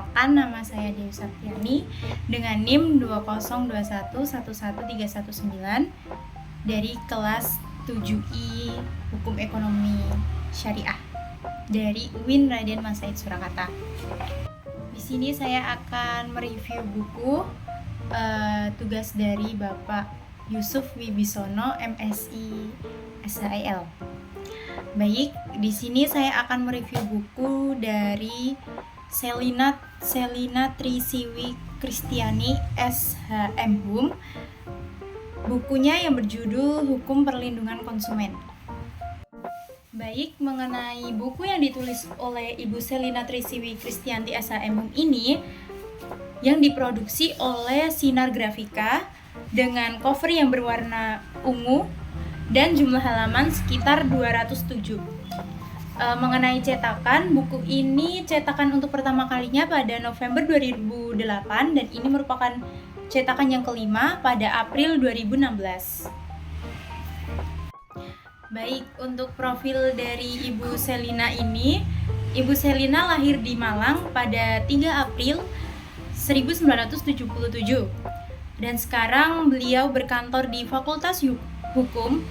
Perkenalkan, nama saya Dewi Saptiani dengan NIM 202111319 dari kelas 7I Hukum Ekonomi Syariah dari UIN Raden Mas Said Surakarta. Di sini saya akan mereview buku tugas dari Bapak Yusuf Wibisono, MSI SHIL. Baik, di sini saya akan mereview buku dari Selina Trisiwi Kristiani SHM Hum. Bukunya yang berjudul Hukum Perlindungan Konsumen. Baik, mengenai buku yang ditulis oleh Ibu Selina Trisiwi Kristianti SHM Hum ini yang diproduksi oleh Sinar Grafika dengan cover yang berwarna ungu dan jumlah halaman sekitar 207. Mengenai cetakan, buku ini cetakan untuk pertama kalinya pada November 2008 dan ini merupakan cetakan yang kelima pada April 2016. Baik, untuk profil dari Ibu Selina ini, Ibu Selina lahir di Malang pada 3 April 1977 dan sekarang beliau berkantor di Fakultas Hukum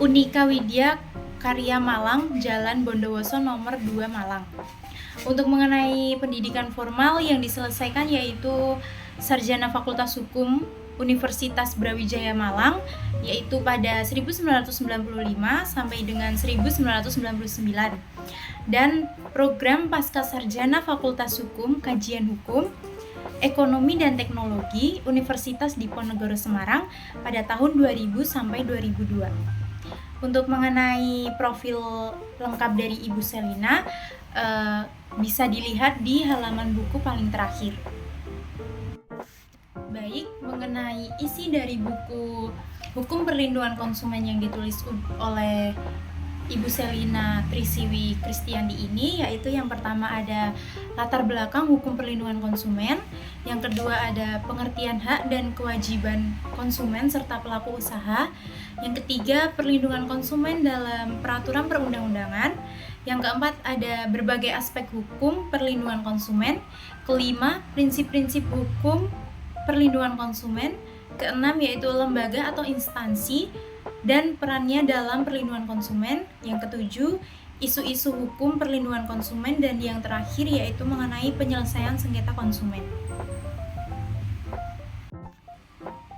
Unika Widya Karya Malang, Jalan Bondowoso nomor 2 Malang. Untuk mengenai pendidikan formal yang diselesaikan yaitu Sarjana Fakultas Hukum Universitas Brawijaya Malang, yaitu pada 1995 sampai dengan 1999, dan program Pasca Sarjana Fakultas Hukum Kajian Hukum Ekonomi dan Teknologi Universitas Diponegoro Semarang pada tahun 2000 sampai 2002. Untuk mengenai profil lengkap dari Ibu Selina bisa dilihat di halaman buku paling terakhir. Baik, mengenai isi dari buku Hukum Perlindungan Konsumen yang ditulis oleh Ibu Selina Trisiwi Kristianti ini, yaitu yang pertama ada latar belakang hukum perlindungan konsumen, yang kedua ada pengertian hak dan kewajiban konsumen serta pelaku usaha, yang ketiga perlindungan konsumen dalam peraturan perundang-undangan, yang keempat ada berbagai aspek hukum perlindungan konsumen, kelima prinsip-prinsip hukum perlindungan konsumen, keenam yaitu lembaga atau instansi dan perannya dalam perlindungan konsumen, yang ketujuh isu-isu hukum perlindungan konsumen, dan yang terakhir yaitu mengenai penyelesaian sengketa konsumen.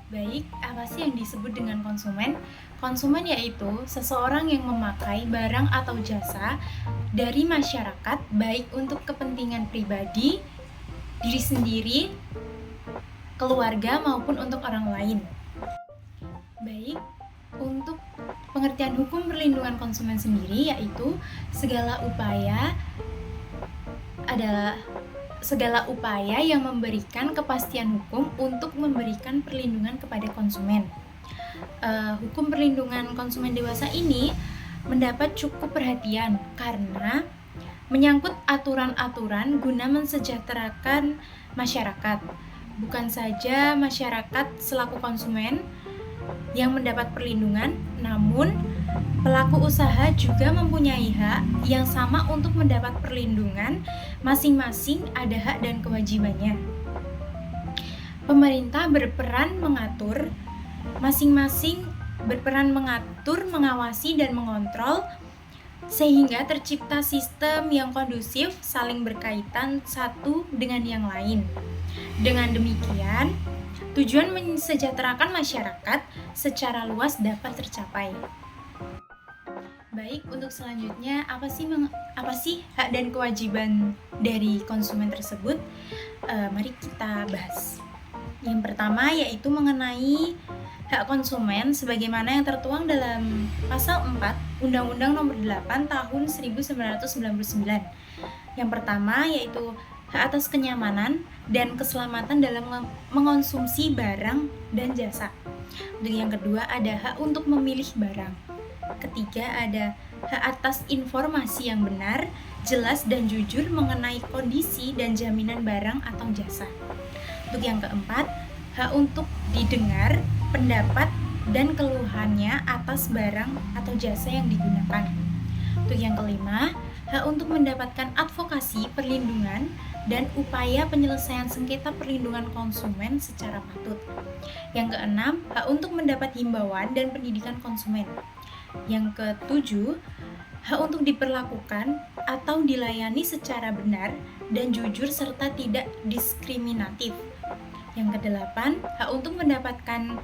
Baik, apa sih yang disebut dengan konsumen? Konsumen yaitu seseorang yang memakai barang atau jasa dari masyarakat baik untuk kepentingan pribadi, diri sendiri, keluarga maupun untuk orang lain. Baik, untuk pengertian hukum perlindungan konsumen sendiri yaitu segala upaya yang memberikan kepastian hukum untuk memberikan perlindungan kepada konsumen. Hukum perlindungan konsumen dewasa ini mendapat cukup perhatian karena menyangkut aturan-aturan guna mensejahterakan masyarakat. Bukan saja masyarakat selaku konsumen yang mendapat perlindungan, namun pelaku usaha juga mempunyai hak yang sama untuk mendapat perlindungan. Masing-masing ada hak dan kewajibannya. Pemerintah masing-masing berperan mengatur, mengawasi, dan mengontrol sehingga tercipta sistem yang kondusif, saling berkaitan satu dengan yang lain. Dengan demikian, tujuan mensejahterakan masyarakat secara luas dapat tercapai. Baik, untuk selanjutnya apa sih hak dan kewajiban dari konsumen tersebut? Mari kita bahas. Yang pertama yaitu mengenai hak konsumen sebagaimana yang tertuang dalam pasal 4 Undang-Undang Nomor 8 Tahun 1999. Yang pertama yaitu hak atas kenyamanan dan keselamatan dalam mengonsumsi barang dan jasa. Dan yang kedua ada hak untuk memilih barang. Ketiga ada hak atas informasi yang benar, jelas dan jujur mengenai kondisi dan jaminan barang atau jasa. Untuk yang keempat, hak untuk didengar pendapat dan keluhannya atas barang atau jasa yang digunakan. Untuk yang kelima, hak untuk mendapatkan advokasi perlindungan dan upaya penyelesaian sengketa perlindungan konsumen secara patut. Yang keenam, hak untuk mendapat himbauan dan pendidikan konsumen. Yang ketujuh, hak untuk diperlakukan atau dilayani secara benar dan jujur serta tidak diskriminatif. Yang kedelapan, hak untuk mendapatkan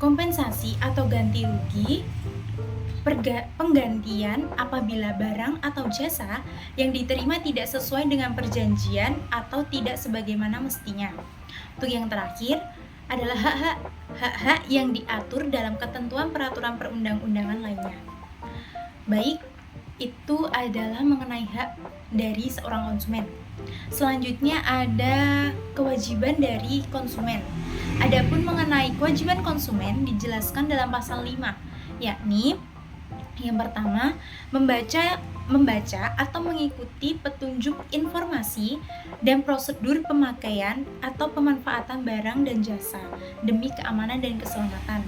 kompensasi atau ganti rugi penggantian apabila barang atau jasa yang diterima tidak sesuai dengan perjanjian atau tidak sebagaimana mestinya. Untuk yang terakhir adalah hak-hak yang diatur dalam ketentuan peraturan perundang-undangan lainnya. Baik, itu adalah mengenai hak dari seorang konsumen. Selanjutnya ada kewajiban dari konsumen. Adapun mengenai kewajiban konsumen dijelaskan dalam pasal 5, yakni yang pertama, membaca atau mengikuti petunjuk informasi dan prosedur pemakaian atau pemanfaatan barang dan jasa demi keamanan dan keselamatan.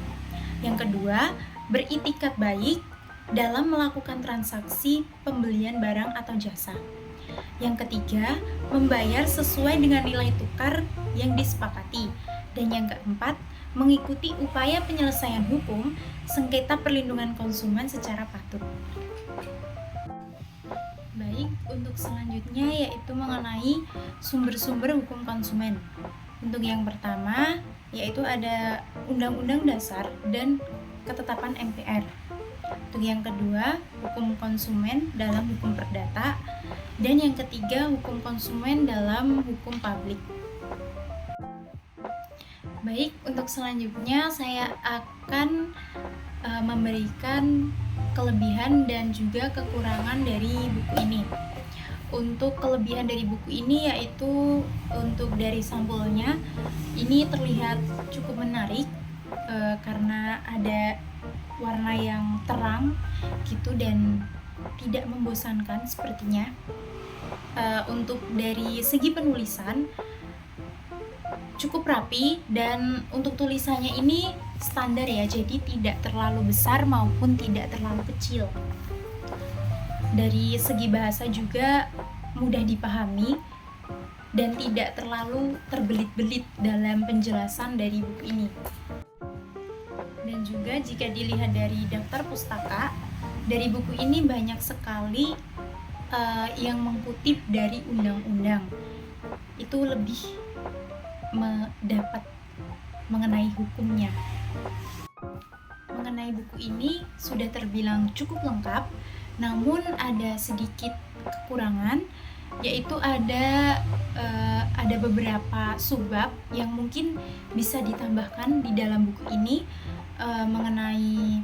Yang kedua, beritikat baik dalam melakukan transaksi pembelian barang atau jasa. Yang ketiga, membayar sesuai dengan nilai tukar yang disepakati. Dan yang keempat, mengikuti upaya penyelesaian hukum sengketa perlindungan konsumen secara patut. Baik, untuk selanjutnya yaitu mengenai sumber-sumber hukum konsumen. Untuk yang pertama yaitu ada Undang-Undang Dasar dan Ketetapan MPR. Untuk yang kedua, hukum konsumen dalam hukum perdata, dan yang ketiga, hukum konsumen dalam hukum publik. Baik, untuk selanjutnya saya akan memberikan kelebihan dan juga kekurangan dari buku ini. Untuk kelebihan dari buku ini yaitu untuk dari sampulnya, ini terlihat cukup menarik karena ada warna yang terang gitu dan tidak membosankan sepertinya. Untuk dari segi penulisan cukup rapi, dan untuk tulisannya ini standar ya, jadi tidak terlalu besar maupun tidak terlalu kecil. Dari segi bahasa juga mudah dipahami dan tidak terlalu terbelit-belit dalam penjelasan dari buku ini. Dan juga jika dilihat dari daftar pustaka, dari buku ini banyak sekali yang mengutip dari undang-undang. Itu lebih mendapat mengenai hukumnya. Mengenai buku ini sudah terbilang cukup lengkap, namun ada sedikit kekurangan, yaitu ada beberapa subbab yang mungkin bisa ditambahkan di dalam buku ini mengenai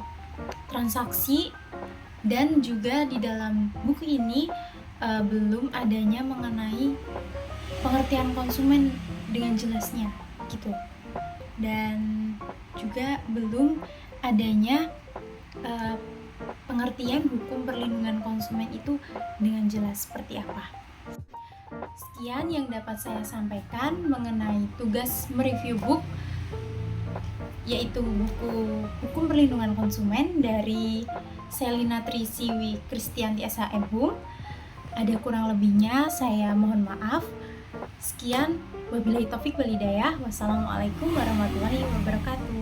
transaksi, dan juga di dalam buku ini belum adanya mengenai pengertian konsumen dengan jelasnya gitu, dan juga belum adanya pengertian hukum perlindungan konsumen itu dengan jelas seperti apa. Sekian yang dapat saya sampaikan mengenai tugas mereview book, yaitu buku Hukum Perlindungan Konsumen dari Selina Trisiwi Kristianti SHM. Ada kurang lebihnya saya mohon maaf. Sekian, wabillahi taufik wal hidayah. Wassalamualaikum warahmatullahi wabarakatuh.